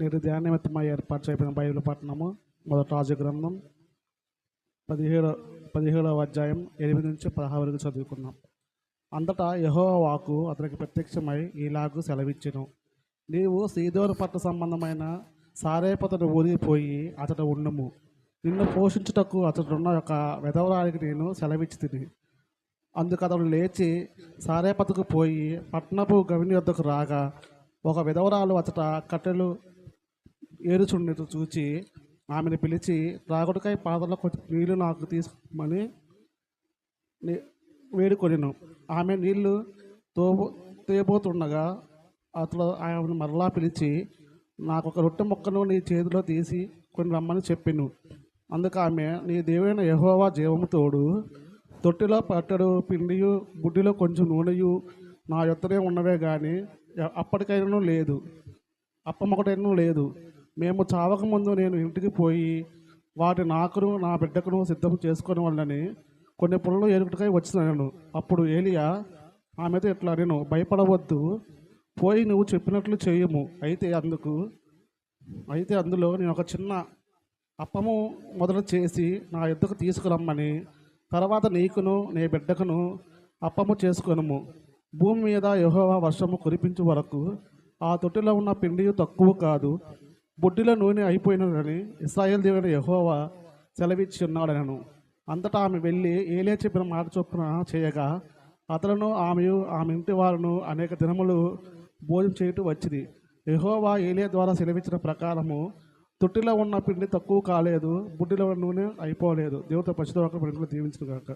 నేటి ధ్యాన నిమిత్తమై ఏర్పాటు చేయబడిన బైబిల్ పట్టణము మొదటి రాజు గ్రంథం 17వ అధ్యాయం 8 నుంచి 16 వరకు చదువుకున్నాం. అంతటా యెహోవా వాక్కు అతనికి ప్రత్యక్షమై ఈలాగు సెలవిచ్చెను. నీవు సీదోను పట్టు సంబంధమైన సారేపతను ఊరిపోయి అతడు ఉండుము. నిన్ను పోషించుటకు అతడున్న యొక్క విధవరానికి నేను సెలవిచ్చి తిని. అందుకు అతడు లేచి సారేపతకు పోయి పట్టణపు గవిని వద్దకు రాగా ఒక విధవరాలు అతట కట్టెలు ఏరుచుండెను చూచి ఆమెను పిలిచి, త్రాగుటకై పాత్రలో కొంచెం నీళ్లు నాకు తీసుకోమని వేడుకొనెను. ఆమె నీళ్లు తేబోతుండగా అతడు ఆమెను మరలా పిలిచి, నాకు ఒక రొట్టె ముక్కను నీ చేతిలో తీసి కొన్ని రమ్మని చెప్పెను. అందుకు ఆమె, నీ దేవుడైన యెహోవా జీవము తోడు, తొట్టిలో పట్టెడు పిండియు బుడ్డిలో కొంచెం నూనెయు నా యొద్దనే ఉన్నవే కానీ అప్పటికైనా లేదు, అప్పమొకటైనా లేదు. మేము చావకముందు నేను ఇంటికి పోయి వాటి నాకును నా బిడ్డకును సిద్ధం చేసుకుని వాళ్ళని కొన్ని పుల్లలు ఏరుకుటకై వచ్చినాను. అప్పుడు ఏలియా ఆమెతో ఇట్లా, నేను భయపడవద్దు, పోయి నువ్వు చెప్పినట్లు చేయము. అయితే అందులో నేను ఒక చిన్న అప్పము మొదలు చేసి నా యొద్దకు తీసుకురమ్మని, తర్వాత నీకును నీ బిడ్డకును అప్పము చేసుకొనుము. భూమి మీద యెహోవా వర్షము కురిపించు వరకు ఆ తొట్టిలో ఉన్న పిండి తక్కువ కాదు, బుడ్డిలో నూనె అయిపోయినదని ఇశ్రాయేలు దేవుడైన యెహోవా సెలవిచ్చి ఉన్నాడనను. అంతటా ఆమె వెళ్ళి ఏలియా చెప్పిన మాట చొప్పున చేయగా అతలను ఆమె ఇంటి వారును అనేక దినములు భోజనం చేయటం వచ్చింది. యెహోవా ఏలియా ద్వారా సెలవిచ్చిన ప్రకారము తొట్టిలో ఉన్న పిండి తక్కువ కాలేదు, బుడ్డిలో నూనె అయిపోలేదు. దేవుడితో పరిశుద్ధ వాక్యం దీవించుగాక.